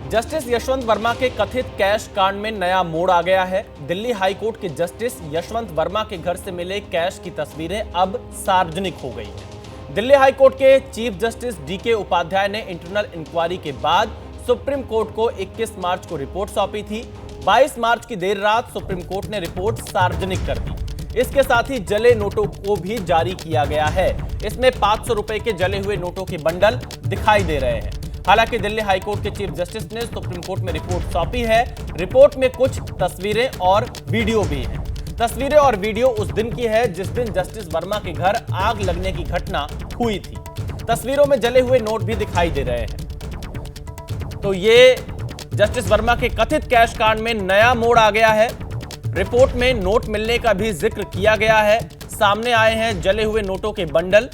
Justice Yashwant Verma के कथित cash कांड में नया मोड़ आ गया है। दिल्ली हाईकोर्ट के जस्टिस यशवंत वर्मा के घर से मिले कैश की तस्वीरें अब सार्वजनिक हो गई हैं। दिल्ली हाईकोर्ट के चीफ जस्टिस डीके उपाध्याय ने इंटरनल इंक्वायरी के बाद सुप्रीम कोर्ट को 21 मार्च को रिपोर्ट सौंपी थी। 22 मार्च की देर रात सुप्रीम कोर्ट ने रिपोर्ट सार्वजनिक कर दी। इसके साथ ही जले नोटों को भी जारी किया गया है। इसमें 500 रुपए के जले हुए नोटों के बंडल दिखाई दे रहे हैं। हालांकि दिल्ली हाईकोर्ट के चीफ जस्टिस ने सुप्रीम कोर्ट में रिपोर्ट सौंपी है। रिपोर्ट में कुछ तस्वीरें और वीडियो भी हैं। तस्वीरें और वीडियो उस दिन की है जिस दिन जस्टिस वर्मा के घर आग लगने की घटना हुई थी। तस्वीरों में जले हुए नोट भी दिखाई दे रहे हैं। तो ये जस्टिस वर्मा के कथित कैश कांड में नया मोड़ आ गया है। रिपोर्ट में नोट मिलने का भी जिक्र किया गया है। सामने आए हैं जले हुए नोटों के बंडल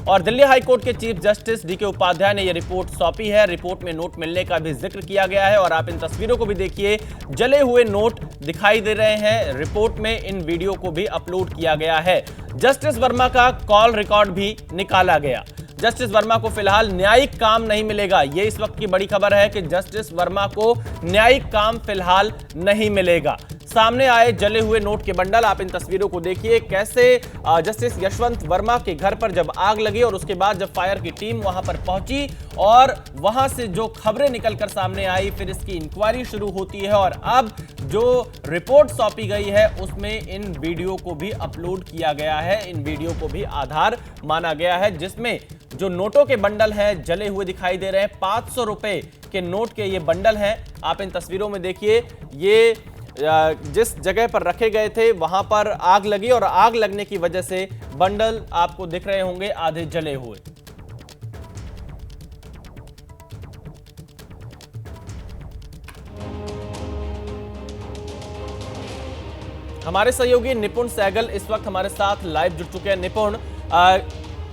और दिल्ली हाईकोर्ट के चीफ जस्टिस डीके उपाध्याय ने यह रिपोर्ट सौंपी है। रिपोर्ट में नोट मिलने का भी जिक्र किया गया है और आप इन तस्वीरों को भी देखिए, जले हुए नोट दिखाई दे रहे हैं। रिपोर्ट में इन वीडियो को भी अपलोड किया गया है। जस्टिस वर्मा का कॉल रिकॉर्ड भी निकाला गया। जस्टिस वर्मा को फिलहाल न्यायिक काम नहीं मिलेगा। यह इस वक्त की बड़ी खबर है कि जस्टिस वर्मा को न्यायिक काम फिलहाल नहीं मिलेगा। सामने आए जले हुए नोट के बंडल, आप इन तस्वीरों को देखिए कैसे जस्टिस यशवंत वर्मा के घर पर जब आग लगी और उसके बाद जब फायर की टीम वहां पर पहुंची और वहां से जो खबरें निकलकर सामने आई, फिर इसकी इंक्वायरी शुरू होती है और अब जो रिपोर्ट सौंपी गई है उसमें इन वीडियो को भी अपलोड किया गया है। इन वीडियो को भी आधार माना गया है जिसमें जो नोटों के बंडल हैं जले हुए दिखाई दे रहे हैं। 500 रुपए के नोट के ये बंडल हैं। आप इन तस्वीरों में देखिए, ये जिस जगह पर रखे गए थे वहां पर आग लगी और आग लगने की वजह से बंडल आपको दिख रहे होंगे आधे जले हुए। हमारे सहयोगी निपुण सहगल इस वक्त हमारे साथ लाइव जुड़ चुके हैं। निपुण,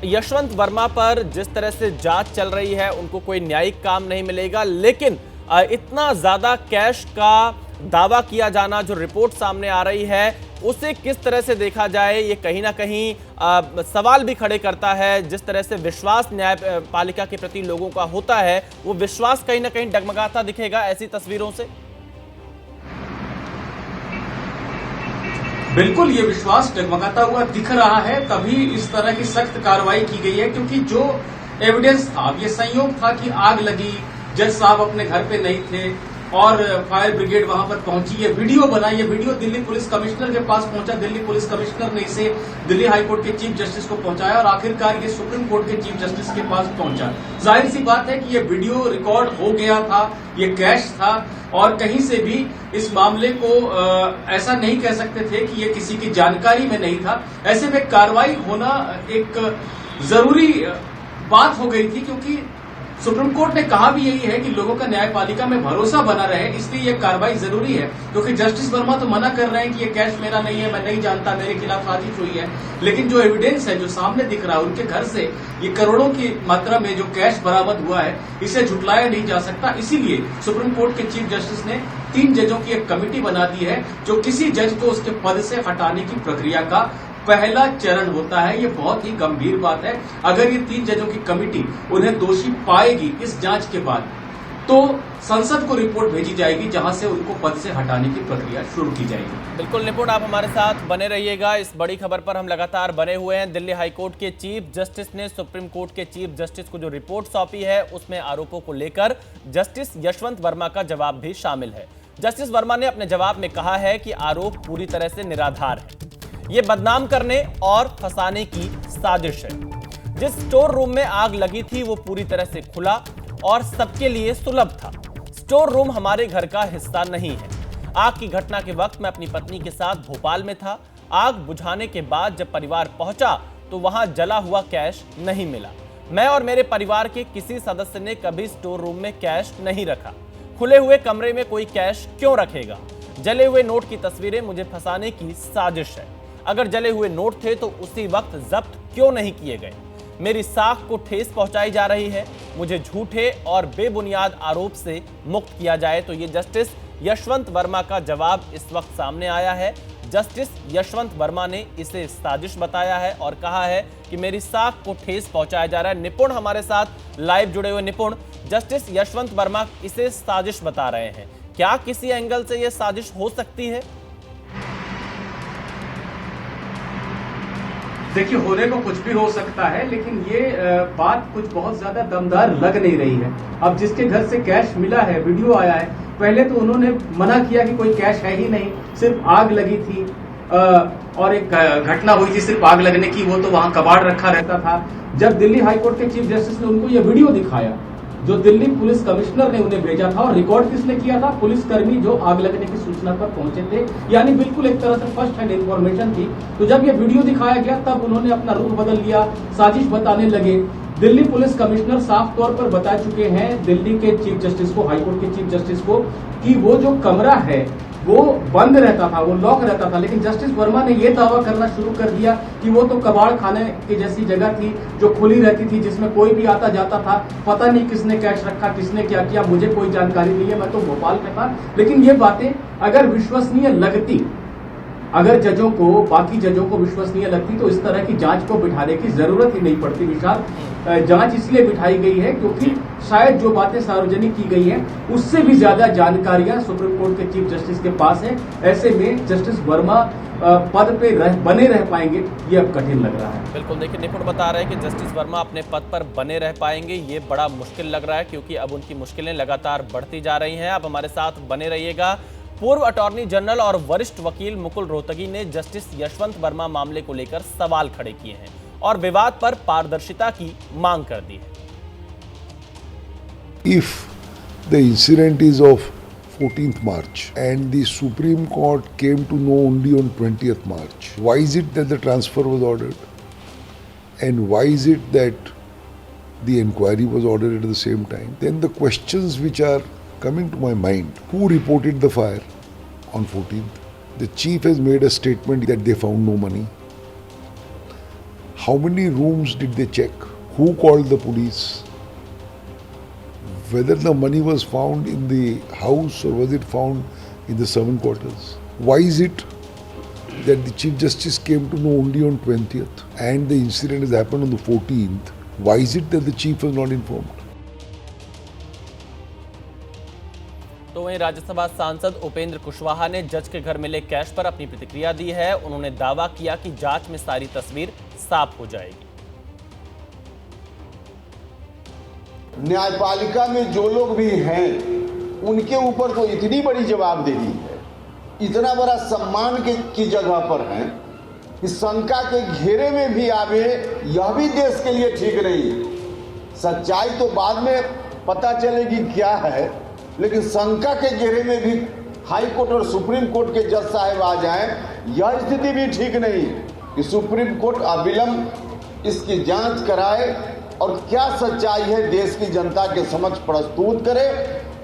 यशवंत वर्मा पर जिस तरह से जांच चल रही है उनको कोई न्यायिक काम नहीं मिलेगा, लेकिन इतना ज्यादा कैश का दावा किया जाना, जो रिपोर्ट सामने आ रही है उसे किस तरह से देखा जाए, ये कहीं ना कहीं सवाल भी खड़े करता है। जिस तरह से विश्वास न्यायपालिका के प्रति लोगों का होता है वो विश्वास कहीं ना कहीं डगमगाता दिखेगा ऐसी तस्वीरों से। बिल्कुल, ये विश्वास डगमगाता हुआ दिख रहा है। तभी इस तरह की सख्त कार्रवाई की गई है क्योंकि जो एविडेंस था, ये संयोग था कि आग लगी, जज साहब अपने घर पे नहीं थे और फायर ब्रिगेड वहां पर पहुंची। ये वीडियो बना, ये वीडियो दिल्ली पुलिस कमिश्नर के पास पहुंचा। दिल्ली पुलिस कमिश्नर ने इसे दिल्ली हाईकोर्ट के चीफ जस्टिस को पहुंचाया और आखिरकार ये सुप्रीम कोर्ट के चीफ जस्टिस के पास पहुंचा। जाहिर सी बात है कि ये वीडियो रिकॉर्ड हो गया था, ये कैश था और कहीं से भी इस मामले को ऐसा नहीं कह सकते थे कि ये किसी की जानकारी में नहीं था। ऐसे में कार्रवाई होना एक जरूरी बात हो गई थी क्योंकि सुप्रीम कोर्ट ने कहा भी यही है कि लोगों का न्यायपालिका में भरोसा बना रहे, इसलिए यह कार्रवाई जरूरी है। क्योंकि जस्टिस वर्मा तो मना कर रहे हैं कि ये कैश मेरा नहीं है, मैं नहीं जानता, मेरे खिलाफ साजिश हुई है, लेकिन जो एविडेंस है, जो सामने दिख रहा है, उनके घर से ये करोड़ों की मात्रा में जो कैश बरामद हुआ है, इसे झुटलाया नहीं जा सकता। इसीलिए सुप्रीम कोर्ट के चीफ जस्टिस ने 3 जजों की एक कमेटी बना दी है जो किसी जज को उसके पद से हटाने की प्रक्रिया का पहला चरण होता है। ये बहुत ही गंभीर बात है। अगर ये 3 जजों की कमेटी उन्हें दोषी पाएगी इस जांच के बाद, तो संसद को रिपोर्ट भेजी जाएगी जहां से उनको पद से हटाने की प्रक्रिया शुरू की जाएगी। बिल्कुल निपुण, आप हमारे साथ बने रहिएगा। इस बड़ी खबर पर हम लगातार बने हुए हैं। दिल्ली हाईकोर्ट के चीफ जस्टिस ने सुप्रीम कोर्ट के चीफ जस्टिस को जो रिपोर्ट सौंपी है उसमें आरोपों को लेकर जस्टिस यशवंत वर्मा का जवाब भी शामिल है। जस्टिस वर्मा ने अपने जवाब में कहा है कि आरोप पूरी तरह से निराधार है। ये बदनाम करने और फंसाने की साजिश है। जिस स्टोर रूम में आग लगी थी वो पूरी तरह से खुला और सबके लिए सुलभ था। स्टोर रूम हमारे घर का हिस्सा नहीं है। आग की घटना के वक्त मैं अपनी पत्नी के साथ भोपाल में था। आग बुझाने के बाद जब परिवार पहुंचा तो वहां जला हुआ कैश नहीं मिला। मैं और मेरे परिवार के किसी सदस्य ने कभी स्टोर रूम में कैश नहीं रखा। खुले हुए कमरे में कोई कैश क्यों रखेगा? जले हुए नोट की तस्वीरें मुझे फंसाने की साजिश है। अगर जले हुए नोट थे तो उसी वक्त जब्त क्यों नहीं किए गए? मेरी साख को ठेस पहुंचाई जा रही है। मुझे झूठे और बेबुनियाद आरोप से मुक्त किया जाए। तो ये जस्टिस यशवंत वर्मा का जवाब इस वक्त सामने आया है। जस्टिस यशवंत वर्मा ने इसे साजिश बताया है और कहा है कि मेरी साख को ठेस पहुंचाया जा रहा है। निपुण हमारे साथ लाइव जुड़े हुए। निपुण, जस्टिस यशवंत वर्मा इसे साजिश बता रहे हैं। क्या किसी एंगल से यह साजिश हो सकती है? देखिए, होने को कुछ भी हो सकता है, लेकिन ये बात कुछ बहुत ज्यादा दमदार लग नहीं रही है। अब जिसके घर से कैश मिला है, वीडियो आया है, पहले तो उन्होंने मना किया कि कोई कैश है ही नहीं, सिर्फ आग लगी थी और एक घटना हुई थी सिर्फ आग लगने की, वो तो वहां कबाड़ रखा रहता था। जब दिल्ली हाईकोर्ट के चीफ जस्टिस ने उनको ये वीडियो दिखाया जो दिल्ली पुलिस कमिश्नर ने उन्हें भेजा था, और रिकॉर्ड किसने किया था? पुलिसकर्मी जो आग लगने की सूचना पर पहुंचे थे, यानी बिल्कुल एक तरह से फर्स्ट हैंड इंफॉर्मेशन थी। तो जब ये वीडियो दिखाया गया तब उन्होंने अपना रुख बदल लिया, साजिश बताने लगे। दिल्ली पुलिस कमिश्नर साफ तौर पर बता चुके हैं दिल्ली के चीफ जस्टिस को, हाईकोर्ट के चीफ जस्टिस को, कि वो जो कमरा है वो बंद रहता था, वो लॉक रहता था। लेकिन जस्टिस वर्मा ने यह दावा करना शुरू कर दिया कि वो तो कबाड़ खाने की जैसी जगह थी जो खुली रहती थी, जिसमें कोई भी आता जाता था, पता नहीं किसने कैश रखा, किसने क्या किया, मुझे कोई जानकारी नहीं है, मैं तो भोपाल में था। लेकिन ये बातें अगर विश्वसनीय लगती, अगर जजों को, बाकी जजों को विश्वसनीय लगती, तो इस तरह की जांच को बिठाने की जरूरत ही नहीं पड़ती। विशाल, जांच इसलिए बिठाई गई है क्योंकि शायद जो बातें सार्वजनिक की गई हैं उससे भी ज्यादा जानकारियां सुप्रीम कोर्ट के चीफ जस्टिस के पास है। ऐसे में जस्टिस वर्मा पद पे बने रह पाएंगे, ये अब कठिन लग रहा है। बिल्कुल, देखिए निपुण बता रहे हैं कि जस्टिस वर्मा अपने पद पर बने रह पाएंगे, ये बड़ा मुश्किल लग रहा है क्योंकि अब उनकी मुश्किलें लगातार बढ़ती जा रही हैं। आप हमारे साथ बने रहिएगा। पूर्व अटॉर्नी जनरल और वरिष्ठ वकील मुकुल रोहतगी ने जस्टिस यशवंत वर्मा मामले को लेकर सवाल खड़े किए हैं और विवाद पर पारदर्शिता की मांग कर दी है। If the incident is of 14th March and the Supreme Court came to know only on 20th March, why is it that the transfer was ordered? And why is it that the inquiry was ordered at the same time? Then the questions which are coming to my mind: who reported the fire on 14th? The chief has made a statement that they found no money. How many rooms did they check? Who called the police? Whether the money was found in the house or was it found in the servant quarters? Why is it that the Chief Justice came to know only on 20th and the incident has happened on the 14th? Why is it that the Chief was not informed? तो वहीं राज्यसभा सांसद उपेंद्र कुशवाहा ने जज के घर मिले cash पर अपनी प्रतिक्रिया दी है। उन्होंने दावा किया कि जांच में सारी तस्वीर साफ हो जाएगी। न्यायपालिका में जो लोग भी हैं उनके ऊपर तो इतनी बड़ी जवाबदेही है, इतना बड़ा सम्मान की जगह पर हैं कि शंका के घेरे में भी आवे, यह भी देश के लिए ठीक नहीं है। सच्चाई तो बाद में पता चलेगी क्या है, लेकिन शंका के घेरे में भी हाई कोर्ट और सुप्रीम कोर्ट के जज साहब आ जाएं, यह स्थिति भी ठीक नहीं कि सुप्रीम कोर्ट अविलंब इसकी जांच कराए और क्या सच्चाई है देश की जनता के समक्ष प्रस्तुत करे,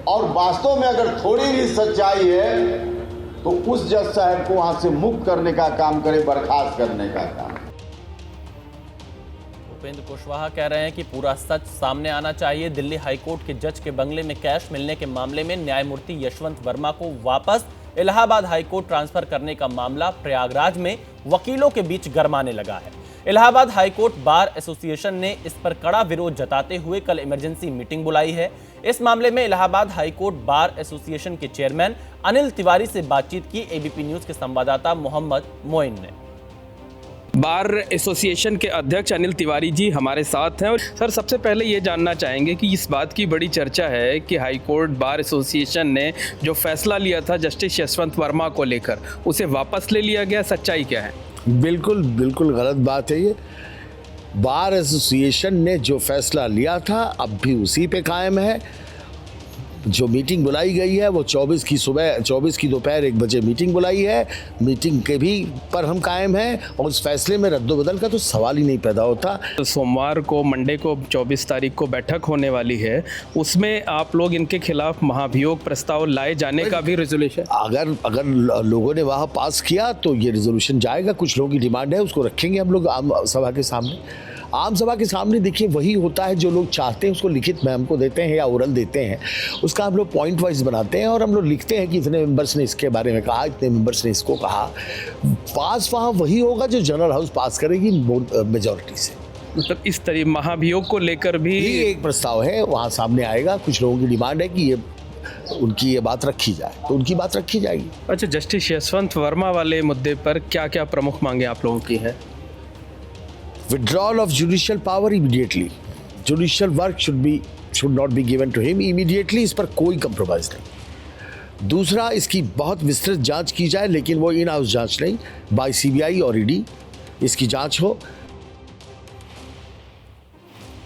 और वास्तव में अगर थोड़ी भी सच्चाई है तो उस जज साहब को वहां से मुक्त करने का काम करे, बर्खास्त करने का काम। उपेंद्र कुशवाहा कह रहे हैं कि पूरा सच सामने आना चाहिए। दिल्ली हाईकोर्ट के जज के बंगले में कैश मिलने के मामले में न्यायमूर्ति यशवंत वर्मा को वापस इलाहाबाद हाईकोर्ट ट्रांसफर करने का मामला प्रयागराज में वकीलों के बीच गरमाने लगा है। इलाहाबाद हाईकोर्ट बार एसोसिएशन ने इस पर कड़ा विरोध जताते हुए कल इमरजेंसी मीटिंग बुलाई है। इस मामले में इलाहाबाद हाईकोर्ट बार एसोसिएशन के चेयरमैन अनिल तिवारी से बातचीत की एबीपी न्यूज के संवाददाता मोहम्मद मोइन ने। बार एसोसिएशन के अध्यक्ष अनिल तिवारी जी हमारे साथ हैं। और सर, सबसे पहले ये जानना चाहेंगे कि इस बात की बड़ी चर्चा है कि हाईकोर्ट बार एसोसिएशन ने जो फैसला लिया था जस्टिस यशवंत वर्मा को लेकर, उसे वापस ले लिया गया, सच्चाई क्या है? बिल्कुल बिल्कुल गलत बात है ये। बार एसोसिएशन ने जो फैसला लिया था अब भी उसी पे कायम है। जो मीटिंग बुलाई गई है वो 24 की दोपहर 1 बजे मीटिंग बुलाई है। मीटिंग के भी पर हम कायम हैं और उस फैसले में रद्दोबदल का तो सवाल ही नहीं पैदा होता। तो सोमवार को, मंडे को 24 तारीख को बैठक होने वाली है, उसमें आप लोग इनके खिलाफ महाभियोग प्रस्ताव लाए जाने का भी रेजोल्यूशन, अगर लोगों ने वहाँ पास किया तो ये रेजोल्यूशन जाएगा। कुछ लोगों की डिमांड है, उसको रखेंगे हम लोग आम सभा के सामने। आम सभा के सामने देखिए वही होता है जो लोग चाहते हैं उसको लिखित में हमको देते हैं या ओरल देते हैं, उसका हम लोग पॉइंट वाइज बनाते हैं और हम लोग लिखते हैं कि इतने मेंबर्स ने इसके बारे में कहा, इतने मेंबर्स ने इसको कहा। पास वहाँ वही होगा जो जनरल हाउस पास करेगी मेजॉरिटी से। मतलब इस तरह महाभियोग को लेकर भी ये एक प्रस्ताव है, वहाँ सामने आएगा। कुछ लोगों की डिमांड है कि ये उनकी ये बात रखी जाए, तो उनकी बात रखी जाएगी। अच्छा, जस्टिस यशवंत वर्मा वाले मुद्दे पर क्या क्या प्रमुख मांगे आप लोगों की हैं? Withdrawal of judicial power immediately. Judicial work should not be given to him immediately. इस पर कोई कंप्रोमाइज नहीं। दूसरा, इसकी बहुत विस्तृत जांच की जाए, लेकिन वो इन हाउस जांच नहीं, बाय सीबीआई और ईडी इसकी जांच हो।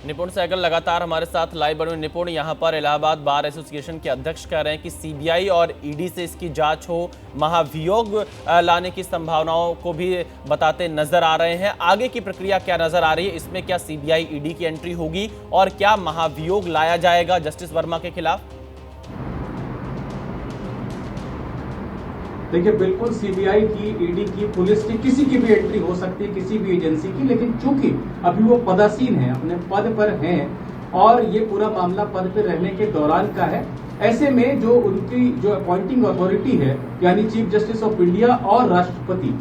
निपुण सहगल लगातार हमारे साथ लाइव बने। निपुण, यहाँ पर इलाहाबाद बार एसोसिएशन के अध्यक्ष कह रहे हैं कि सीबीआई और ईडी से इसकी जांच हो, महाभियोग लाने की संभावनाओं को भी बताते नजर आ रहे हैं। आगे की प्रक्रिया क्या नजर आ रही है? इसमें क्या सीबीआई ईडी की एंट्री होगी और क्या महाभियोग लाया जाएगा जस्टिस वर्मा के खिलाफ? देखिए, बिल्कुल सीबीआई की, ईडी की, पुलिस की, किसी की भी एंट्री हो सकती है, किसी भी एजेंसी की, लेकिन चूंकि अभी वो पदासीन है, अपने पद पर हैं और ये पूरा मामला पद पर रहने के दौरान का है, ऐसे में जो उनकी जो अपॉइंटिंग अथॉरिटी है यानी चीफ जस्टिस ऑफ इंडिया और राष्ट्रपति,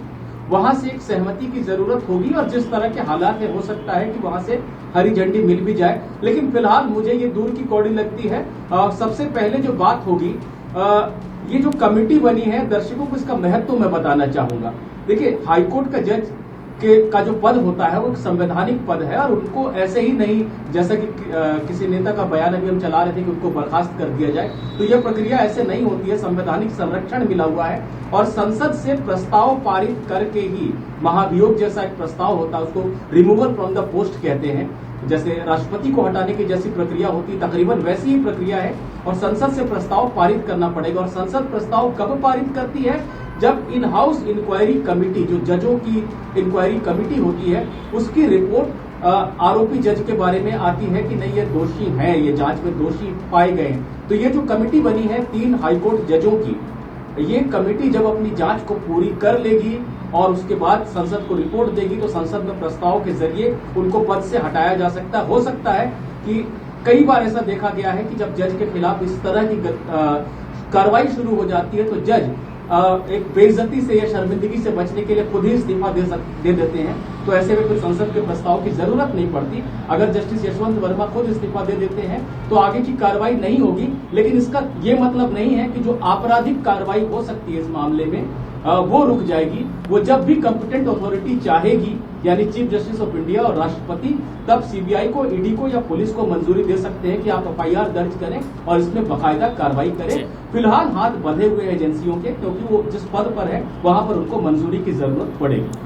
वहां से एक सहमति की जरूरत होगी और जिस तरह के हालात है हो सकता है कि वहां से हरी झंडी मिल भी जाए। लेकिन फिलहाल मुझे ये दूर की कौड़ी लगती है। सबसे पहले जो बात होगी, ये जो कमेटी बनी है, दर्शकों को इसका महत्व मैं बताना चाहूंगा। देखिए, हाईकोर्ट का जज का जो पद होता है वो एक संवैधानिक पद है और उनको ऐसे ही नहीं, जैसा कि किसी नेता का बयान अभी हम चला रहे थे कि उनको बर्खास्त कर दिया जाए, तो यह प्रक्रिया ऐसे नहीं होती है। संवैधानिक संरक्षण मिला हुआ है और संसद से प्रस्ताव पारित करके ही महाभियोग जैसा एक प्रस्ताव होता है, उसको रिमूवल फ्रॉम द पोस्ट कहते हैं, जैसे राष्ट्रपति को हटाने की जैसी प्रक्रिया होती है, तकरीबन वैसी ही प्रक्रिया है और संसद से प्रस्ताव पारित करना पड़ेगा। और संसद प्रस्ताव कब पारित करती है? जब इन हाउस इंक्वायरी कमेटी, जो जजों की इंक्वायरी कमेटी होती है, उसकी रिपोर्ट आरोपी जज के बारे में आती है कि नहीं, ये दोषी हैं, ये जांच में दोषी पाए गए हैं। तो ये जो कमेटी बनी है 3 हाईकोर्ट जजों की, ये कमेटी जब अपनी जांच को पूरी कर लेगी और उसके बाद संसद को रिपोर्ट देगी, तो संसद में प्रस्ताव के जरिए उनको पद से हटाया जा सकता है। हो सकता है कि कई बार ऐसा देखा गया है कि जब जज के खिलाफ इस तरह की कार्रवाई शुरू हो जाती है तो जज एक बेइज्जती से या शर्मिंदगी से बचने के लिए खुद ही इस्तीफा दे देते हैं। तो ऐसे में कोई संसद के प्रस्ताव की जरूरत नहीं पड़ती। अगर जस्टिस यशवंत वर्मा खुद इस्तीफा दे देते हैं तो आगे की कार्रवाई नहीं होगी। लेकिन इसका ये मतलब नहीं है कि जो आपराधिक कार्रवाई हो सकती है इस मामले में वो रुक जाएगी। वो जब भी कॉम्पिटेंट अथॉरिटी चाहेगी, यानी चीफ जस्टिस ऑफ इंडिया और राष्ट्रपति, तब सीबीआई को, ईडी को या पुलिस को मंजूरी दे सकते हैं कि आप एफआईआर दर्ज करें और इसमें बाकायदा कार्रवाई करें। फिलहाल हाथ बंधे हुए एजेंसियों के, क्योंकि वो जिस पद पर है वहां पर उनको मंजूरी की जरूरत पड़ेगी।